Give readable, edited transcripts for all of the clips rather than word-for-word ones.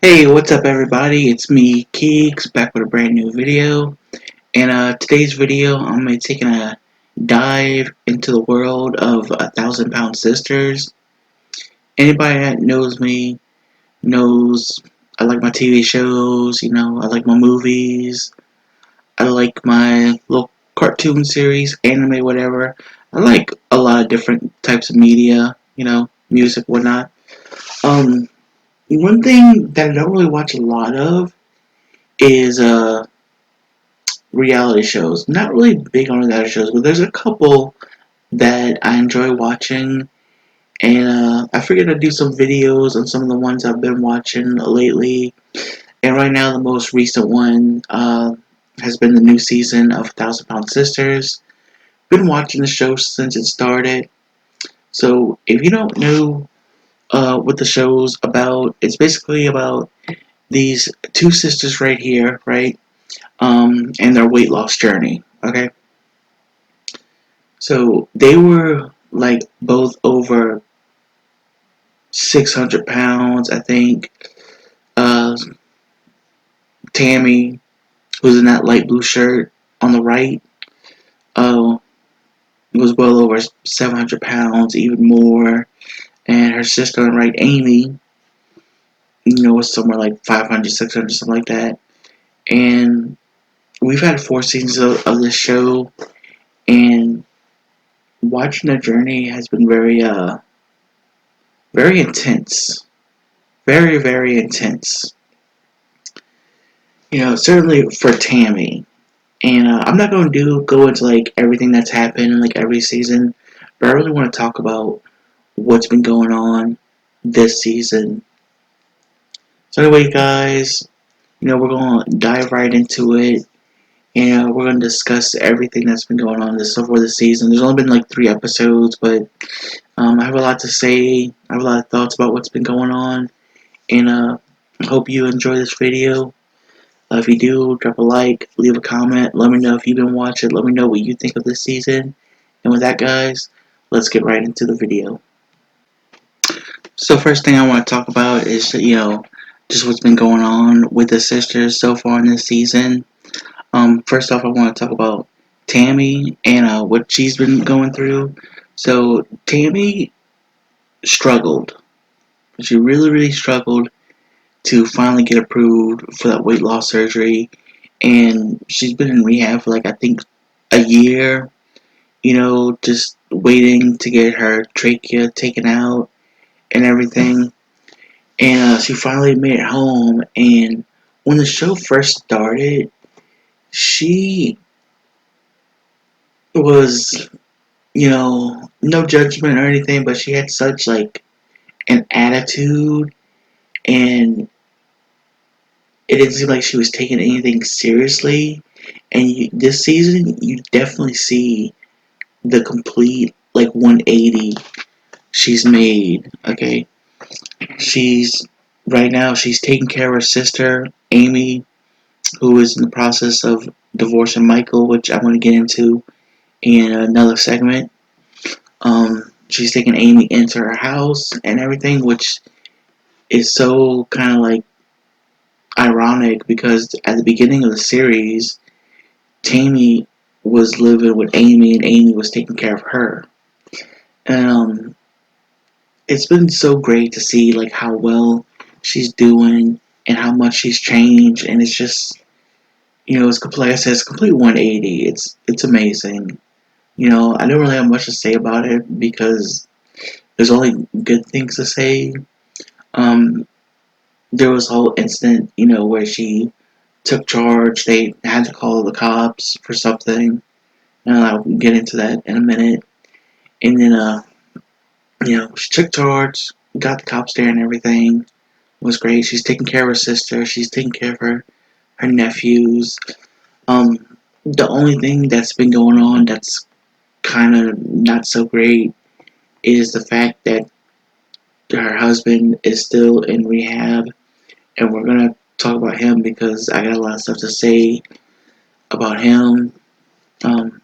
Hey, what's up everybody? It's me, Keeks, back with a brand new video. And today's video, I'm going to be taking a dive into the world of 1,000 Pound Sisters. Anybody that knows me knows I like my TV shows, I like my movies, I like my little cartoon series, anime, whatever. I like a lot of different types of media, music, whatnot. One thing that I don't really watch a lot of is reality shows. Not really big on reality shows, but there's a couple that I enjoy watching, and I figured I'd do some videos on some of the ones I've been watching lately. And right now, the most recent one has been the new season of 1,000 Pound Sisters. Been watching the show since it started. So if you don't know what the show's about, it's basically about these two sisters right here, right? And their weight loss journey. Okay, so they were like both over 600 pounds, I think. Uh, Tammy, who's in that light blue shirt on the right, uh, was well over 700 pounds, even more. And her sister on the right, Amy, was somewhere like 500, 600, something like that. And we've had 4 seasons of this show, and watching their journey has been very intense. Very, very intense. Certainly for Tammy. And I'm not going to go into like everything that's happened in like every season, but I really want to talk about what's been going on this season. So anyway, guys, we're going to dive right into it, and we're going to discuss everything that's been going on this so far this season. There's only been like 3 episodes, but I have a lot to say. I have a lot of thoughts about what's been going on, and I hope you enjoy this video. If you do, drop a like, leave a comment, let me know if you've been watching, let me know what you think of this season. And with that, guys, let's get right into the video. So first thing I want to talk about is, just what's been going on with the sisters so far in this season. First off, I want to talk about Tammy and what she's been going through. So Tammy struggled. She really, really struggled to finally get approved for that weight loss surgery, and she's been in rehab for like I think a year, just waiting to get her trachea taken out and everything. And she finally made it home. And when the show first started, she was, no judgment or anything, but she had such like an attitude, and it didn't seem like she was taking anything seriously. And this season, you definitely see the complete like 180 she's made. Okay, she's right now she's taking care of her sister Amy, who is in the process of divorcing Michael, which I'm going to get into in another segment. She's taking Amy into her house and everything, which is so kind of like ironic because at the beginning of the series, Tammy was living with Amy and Amy was taking care of her. And it's been so great to see like how well she's doing and how much she's changed, and it's just it's complete. Like I said, it's complete 180. It's amazing. I don't really have much to say about it because there's only good things to say. Um, there was a whole incident, where she took charge. They had to call the cops for something. And I'll get into that in a minute. And then, she took charge, got the cops there and everything. It was great. She's taking care of her sister. She's taking care of her nephews. The only thing that's been going on that's kind of not so great is the fact that her husband is still in rehab, and we're gonna talk about him because I got a lot of stuff to say about him. Um,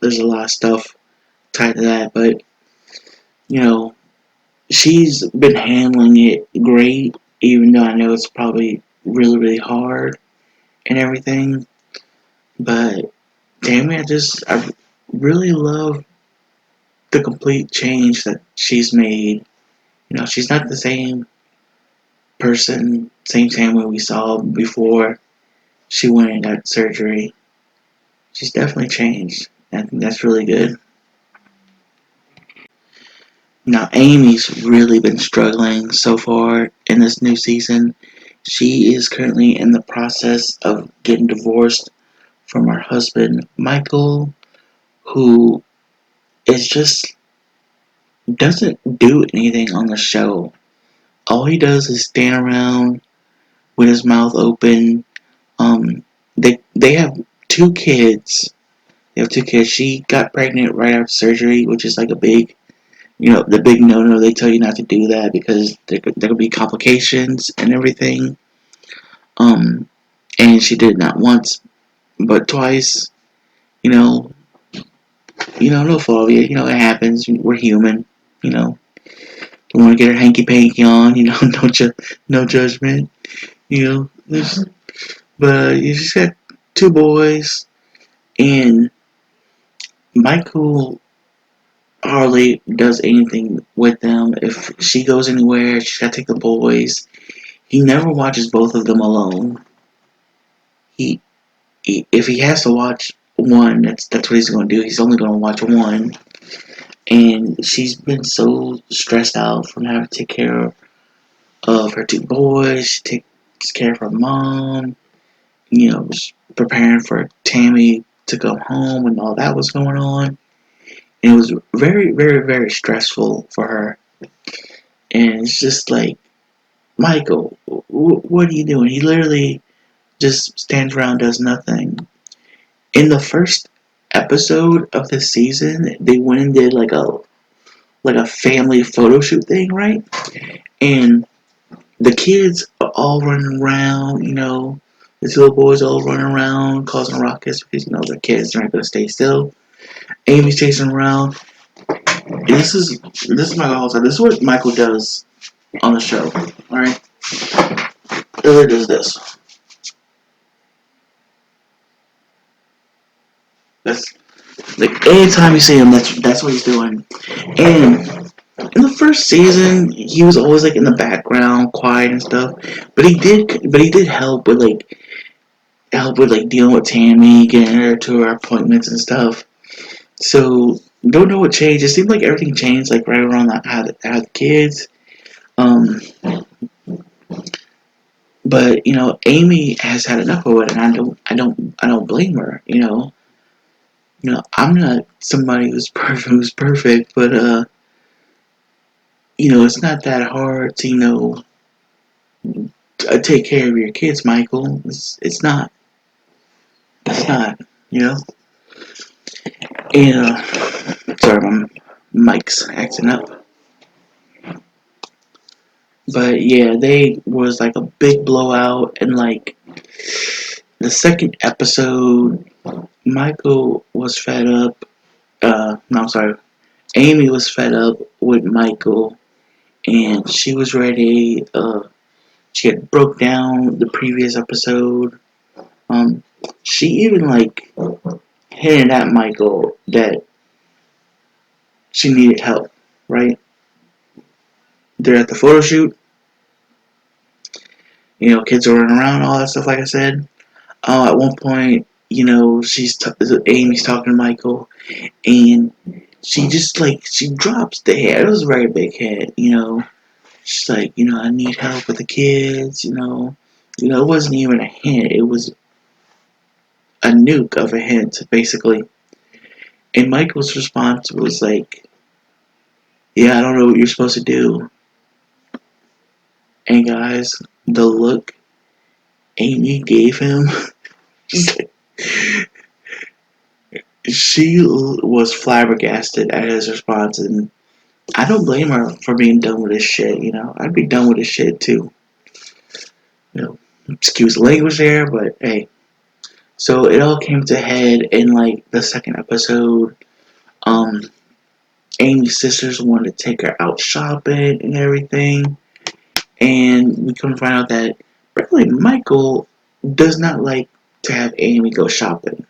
there's a lot of stuff tied to that, but you know, she's been handling it great. even though I know it's probably really, really hard and everything. But Tammy, I really love the complete change that she's made. You know, she's not the same person, same Tammy we saw before she went and got surgery. She's definitely changed. I think that's really good. Now, Amy's really been struggling so far in this new season. She is currently in the process of getting divorced from her husband, Michael, who is just doesn't do anything on the show. All he does is stand around with his mouth open. Um, they have two kids. They have two kids. She got pregnant right after surgery, which is like a big, the big no-no. They tell you not to do that because there could be complications and everything. Um, and she did it not once, but twice. You know, no fault of it. It happens. We're human. You know, you want to get her hanky panky on. No judgment. But she's got two boys, and Michael hardly does anything with them. If she goes anywhere, she's got to take the boys. He never watches both of them alone. He, if he has to watch one, that's what he's going to do. He's only going to watch one. And she's been so stressed out from having to take care of her two boys. She takes care of her mom. Preparing for Tammy to go home and all that was going on. And it was very, very, very stressful for her. And it's just like, Michael, what are you doing? He literally just stands around, does nothing. In the first episode of this season, they went and did like a family photo shoot thing, right? And the kids are all running around, the two little boys all running around causing ruckus because the kids aren't gonna stay still. Amy's chasing around. And this is my whole time. This is what Michael does on the show. Alright? He does this. That's like anytime you see him, that's what he's doing. And in the first season, he was always like in the background, quiet and stuff. But he did help with dealing with Tammy, getting her to her appointments and stuff. So don't know what changed. It seemed like everything changed like right around that had kids. Um, but Amy has had enough of it, and I don't blame her. I'm not somebody who's perfect, but it's not that hard to take care of your kids, Michael. It's not. It's not. You know. And sorry, my mic's acting up. But yeah, they was like a big blowout, and like the second episode, Michael was fed up. No, I'm sorry. Amy was fed up with Michael, and she was ready. She had broke down the previous episode. Um, she even hinted at Michael that she needed help. Right? They're at the photo shoot. Kids are running around, all that stuff. Like I said, at one point, Amy's talking to Michael, and she just she drops the head. It was a very big head. She's like, I need help with the kids. It wasn't even a hint. It was a nuke of a hint, basically. And Michael's response was like, "Yeah, I don't know what you're supposed to do." And guys, the look Amy gave him, she was flabbergasted at his response, and I don't blame her for being done with this shit. I'd be done with this shit too. Excuse the language there, but hey. So it all came to head in the second episode. Um, Amy's sisters wanted to take her out shopping and everything, And we come to find out that really Michael does not like to have Amy go shopping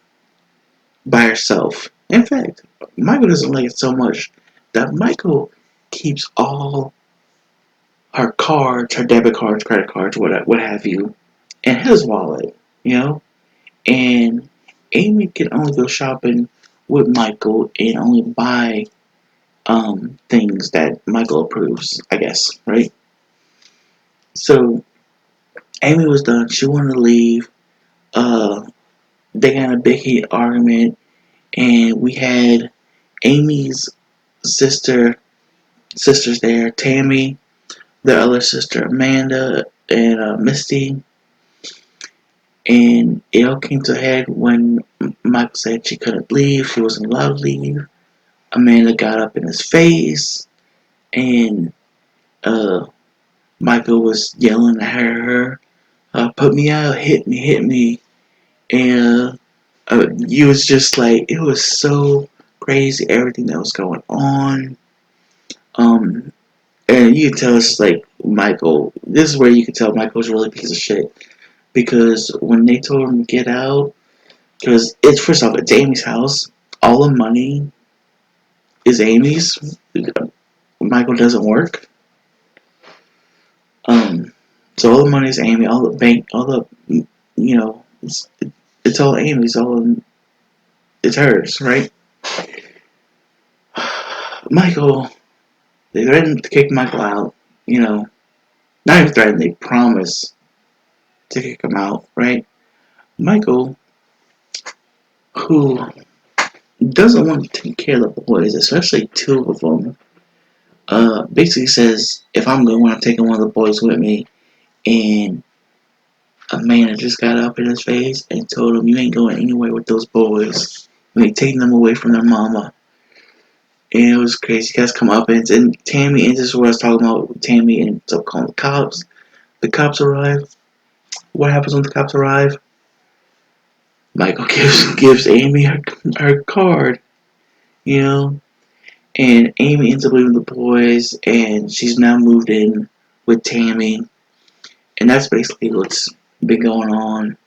by herself. In fact, Michael doesn't like it so much that Michael keeps all her cards, her debit cards, credit cards, what have you, in his wallet, you know? And Amy can only go shopping with Michael and only buy things that Michael approves, I guess, right? So Amy was done. She wanted to leave. Uh, they got in a big heat argument, and we had Amy's sister sisters there, Tammy, the other sister Amanda, and Misty. And it all came to a head when Michael said she couldn't leave. She wasn't allowed to leave. Amanda got up in his face, and uh, Michael was yelling at her, "Put me out! Hit me!" And you was just like, it was so crazy everything that was going on. Um, and you can tell it's like Michael. This is where you can tell Michael's really a piece of shit because when they told him to get out, because it's first off it's Amy's house, all the money is Amy's. Michael doesn't work. Um, so all the money is Amy, all the bank, all the you know, it's all Amy's, it's hers, right? Michael, they threatened to kick Michael out. You know, not even threatened, they promised to kick him out, right? Michael, who doesn't want to take care of the boys, especially two of them, basically says, if I'm going, I'm taking one of the boys with me. And a man had just got up in his face and told him, you ain't going anywhere with those boys. You ain't taking them away from their mama. And it was crazy. Guys come up and Tammy, and this is what I was talking about. Tammy ends up calling the cops. The cops arrive. What happens when the cops arrive? Michael gives Amy her card, you know, and Amy ends up leaving the boys, and she's now moved in with Tammy, and that's basically what's been going on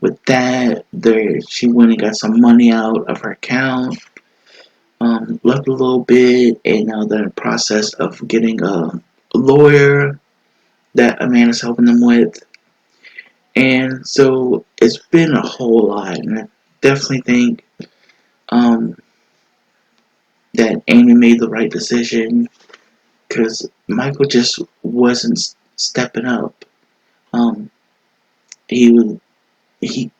with that. There, she went and got some money out of her account, left a little bit, and now they're in the process of getting a lawyer that Amanda's helping them with, and so it's been a whole lot, and I definitely think um, that Amy made the right decision because Michael just wasn't stepping up. Um, he would he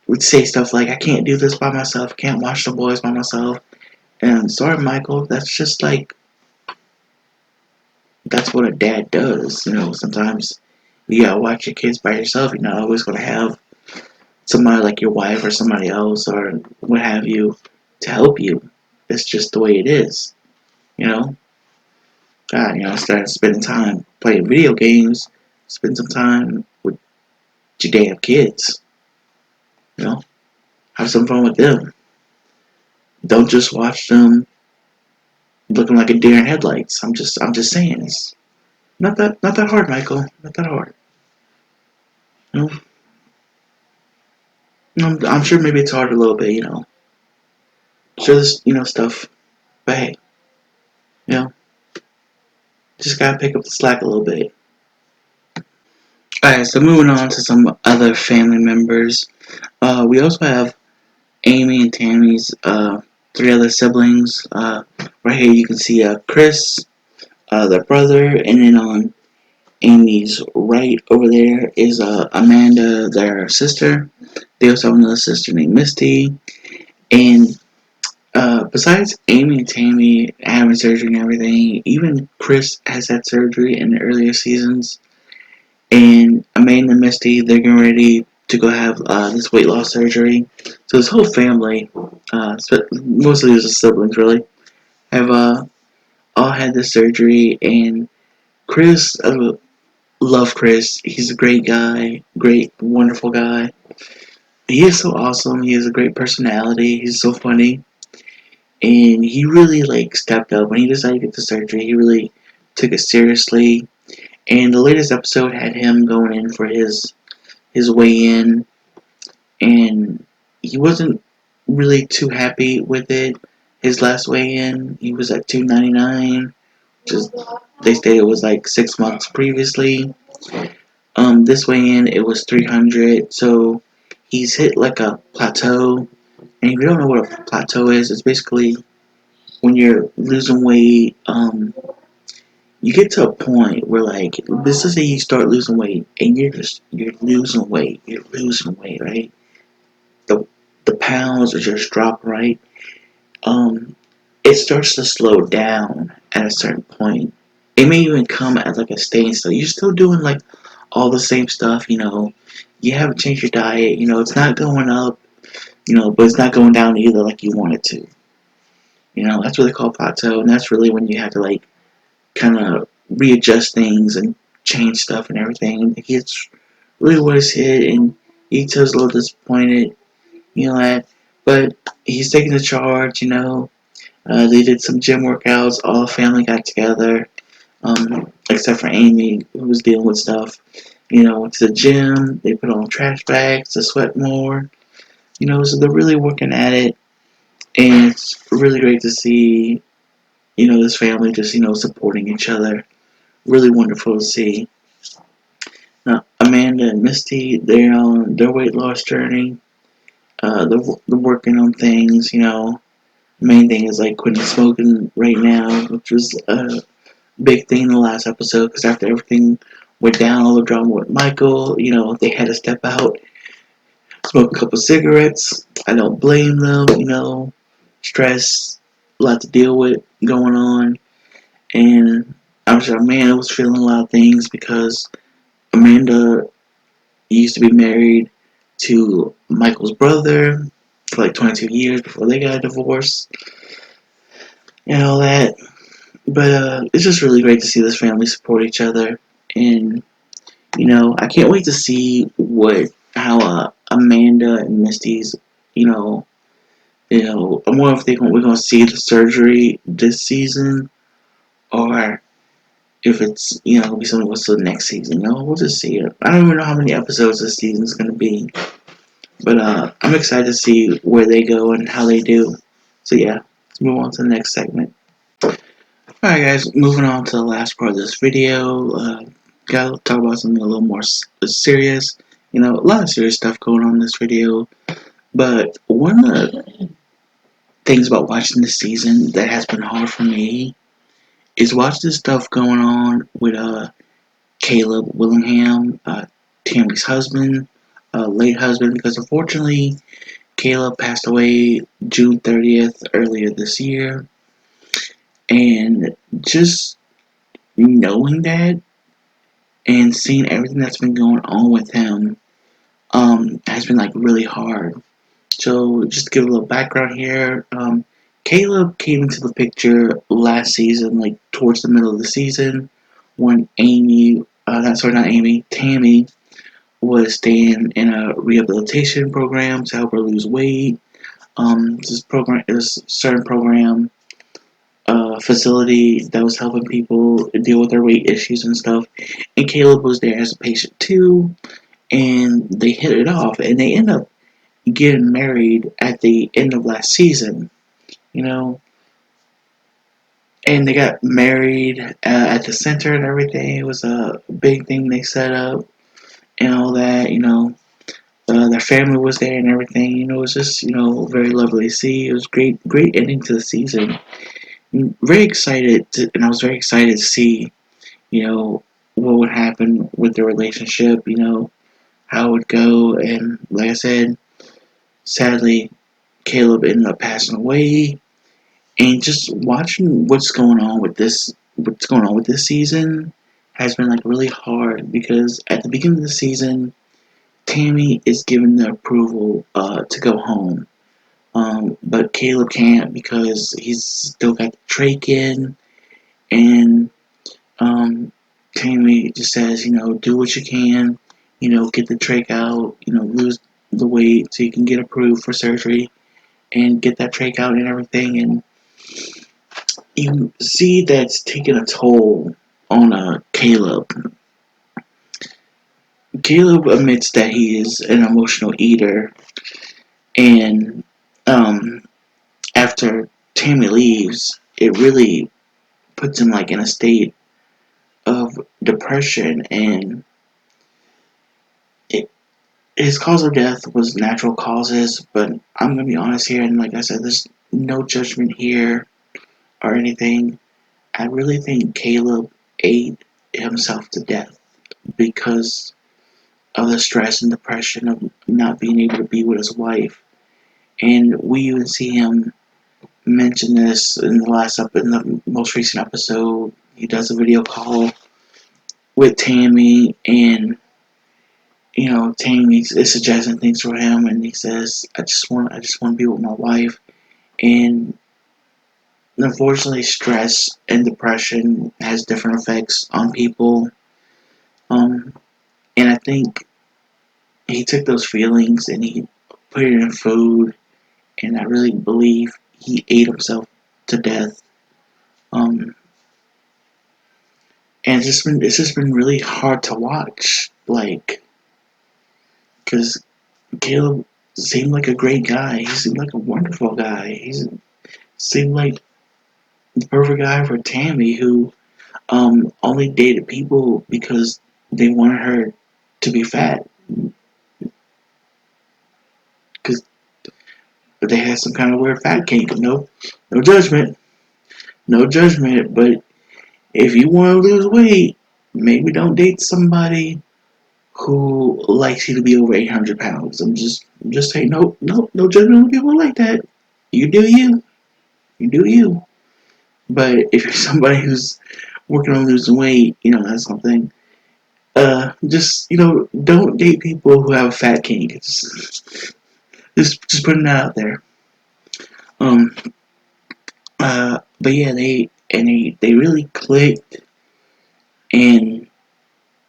would say stuff like, "I can't do this by myself. Can't watch the boys by myself." And sorry, Michael, that's just like that's what a dad does. You know, sometimes you gotta watch your kids by yourself. You're not always gonna have somebody like your wife or somebody else or what have you to help you. It's just the way it is. You know, God, you know, start spending time playing video games. Spend some time with your damn kids. You know, have some fun with them. Don't just watch them looking like a deer in headlights. I'm just saying, it's not that hard, Michael. Not that hard. You know, I'm sure maybe it's hard a little bit. You know, sure there's stuff, but hey, you know, just gotta pick up the slack a little bit. Alright, so moving on to some other family members. We also have Amy and Tammy's three other siblings. Right here you can see Chris, their brother, and then on Amy's right over there is Amanda, their sister. They also have another sister named Misty. And besides Amy and Tammy having surgery and everything, even Chris has had surgery in the earlier seasons. And Amanda and Misty, they're getting ready to go have this weight loss surgery. So this whole family, mostly the siblings really, have all had this surgery. And Chris, love Chris. He's a great guy, great, wonderful guy. He is so awesome. He has a great personality. He's so funny, and he really like stepped up when he decided to get the surgery. He really took it seriously, And the latest episode had him going in for his weigh in, and he wasn't really too happy with it. His last weigh in, he was at 299, just they stated it was like 6 months previously. This weigh in it was 300, so he's hit like a plateau. And if you don't know what a plateau is, it's basically when you're losing weight. You get to a point where like let's just say you start losing weight and you're losing weight, right? The the pounds are just drop, right? Um, it starts to slow down at a certain point. It may even come at like a standstill. You're still doing like all the same stuff, you know. You haven't changed your diet, you know. It's not going up, you know, but it's not going down either like you want it to. You know, that's what they call plateau, and that's really when you have to like kind of readjust things and change stuff and everything. And he gets really what his hit, and he feels a little disappointed, you know that. But he's taking the charge, you know. They did some gym workouts. All the family got together, except for Amy, who was dealing with stuff. You know, went to the gym. They put on trash bags to sweat more. You know, so they're really working at it, and it's really great to see. You know, this family just supporting each other. Really wonderful to see. Now, Amanda and Misty, they're on their weight loss journey. They're working on things. You know, main thing is like quitting smoking right now, which was big thing in the last episode because after everything went down, all the drama with Michael, you know, they had to step out, smoke a couple cigarettes. I don't blame them, you know, stress, a lot to deal with going on. And I'm sure Amanda was feeling a lot of things because Amanda used to be married to Michael's brother for like 22 years before they got a divorce and all that. But it's just really great to see this family support each other. And you know, I can't wait to see how Amanda and Misty's, I'm wondering if we're gonna see the surgery this season, or if it's gonna be something what's the next season. You know, we'll just see. I don't even know how many episodes this season's gonna be, but I'm excited to see where they go and how they do. So yeah, let's move on to the next segment. Alright guys, moving on to the last part of this video. Gotta talk about something a little more serious. You know, a lot of serious stuff going on in this video. But one of the things about watching this season that has been hard for me is watching this stuff going on with Caleb Willingham, Tammy's husband, late husband, because unfortunately Caleb passed away June 30th earlier this year. And just knowing that and seeing everything that's been going on with him has been like really hard. So just to give a little background here, Caleb came into the picture last season, like towards the middle of the season, when not Amy, Tammy was staying in a rehabilitation program to help her lose weight. This certain program facility that was helping people deal with their weight issues and stuff. And Caleb was there as a patient too, and they hit it off, and they end up getting married at the end of last season, you know. And they got married at the center and everything. It was a big thing they set up and all that, you know. Their family was there and everything. You know, it was just very lovely to see. It was great ending to the season. Very excited, and I was very excited to see, you know, what would happen with their relationship. You know, how it would go. And like I said, sadly, Caleb ended up passing away. And just watching what's going on with this season has been like really hard because at the beginning of the season, Tammy is given the approval to go home. But Caleb can't because he's still got the trach in, and Tammy just says, do what you can, get the trach out, lose the weight so you can get approved for surgery and get that trach out and everything. And you see that's taking a toll on Caleb. Caleb admits that he is an emotional eater, and um, after Tammy leaves, it really puts him like in a state of depression, and it, his cause of death was natural causes. But I'm gonna be honest here, and like I said, there's no judgment here or anything. I really think Caleb ate himself to death because of the stress and depression of not being able to be with his wife. And we even see him mention this in the most recent episode. He does a video call with Tammy, and Tammy is suggesting things for him, and he says, I just want to be with my wife." And unfortunately, stress and depression has different effects on people. Um, and I think he took those feelings and he put it in food, and I really believe he ate himself to death. Um, and it's just been really hard to watch, like, because Caleb seemed like a great guy. He seemed like a wonderful guy. Seemed like the perfect guy for Tammy, who only dated people because they wanted her to be fat, because they had some kind of weird fat kink. No judgment, no judgment. But if you want to lose weight, maybe don't date somebody who likes you to be over 800 pounds. I'm just saying, no judgment on people like that. You do you, you do you. But if you're somebody who's working on losing weight, that's something. Just don't date people who have a fat kink. Just putting that out there. Um, but yeah, they really clicked, and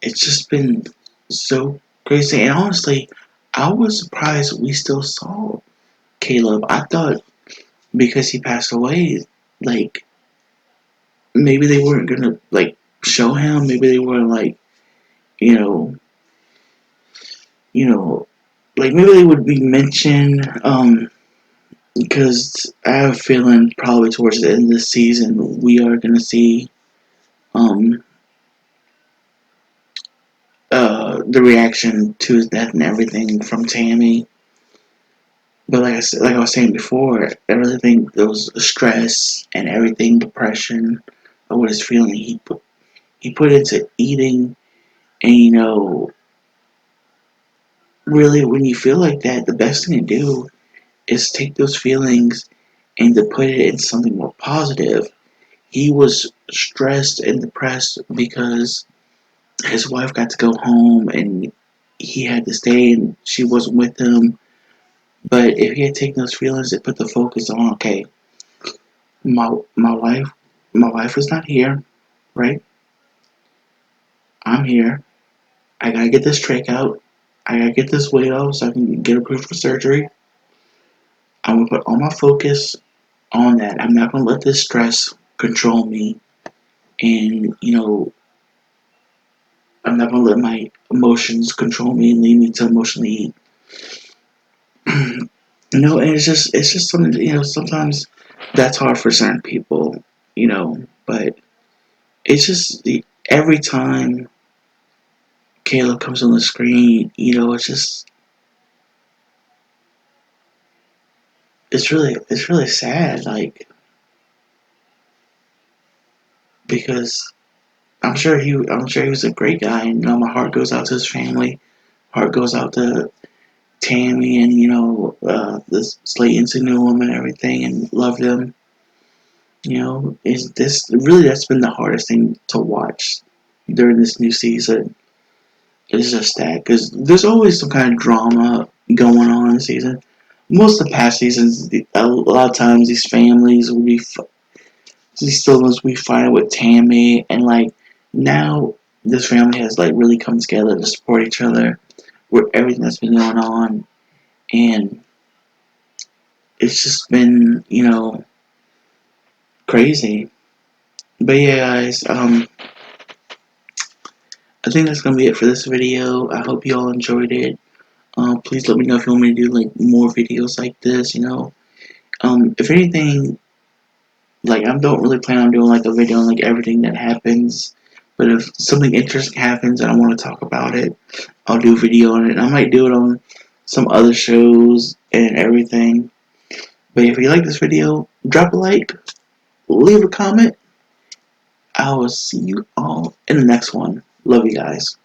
it's just been so crazy. And honestly, I was surprised we still saw Caleb. I thought because he passed away, like maybe they weren't gonna like show him. Maybe they were like, you know, you know, like maybe they would be mentioned. Because I have a feeling probably towards the end of the season we are gonna see um the reaction to his death and everything from Tammy. But like I was saying before, I really think those stress and everything, depression, or what he's feeling, he put into eating, and really when you feel like that, the best thing to do is take those feelings and to put it in something more positive. He was stressed and depressed because his wife got to go home and he had to stay and she wasn't with him. But if he had taken those feelings and put the focus on, okay, my wife my wife is not here, right? I'm here. I gotta get this trach out. I gotta get this weight off so I can get approved for surgery. I'm gonna put all my focus on that. I'm not gonna let this stress control me, and I'm not gonna let my emotions control me and lead me to emotionally eat. And it's just something that, sometimes that's hard for certain people, but it's just every time Caleb comes on the screen, it's really sad, like, because I'm sure he was a great guy, and my heart goes out to his family, heart goes out to Tammy, and this Slayton's a new woman and everything, and loved him. Is this really that's been the hardest thing to watch during this new season? It's just that because there's always some kind of drama going on in the season. Most of the past seasons, a lot of times these families will be these siblings we find with Tammy, and like now this family has like really come together to support each other with everything that's been going on, and it's just been crazy. But yeah, guys, I think that's gonna be it for this video. I hope you all enjoyed it. Please let me know if you want me to do like more videos like this. If anything, like I don't really plan on doing like a video on like everything that happens. But if something interesting happens and I want to talk about it, I'll do a video on it. I might do it on some other shows and everything. But if you like this video, drop a like, leave a comment. I will see you all in the next one. Love you guys.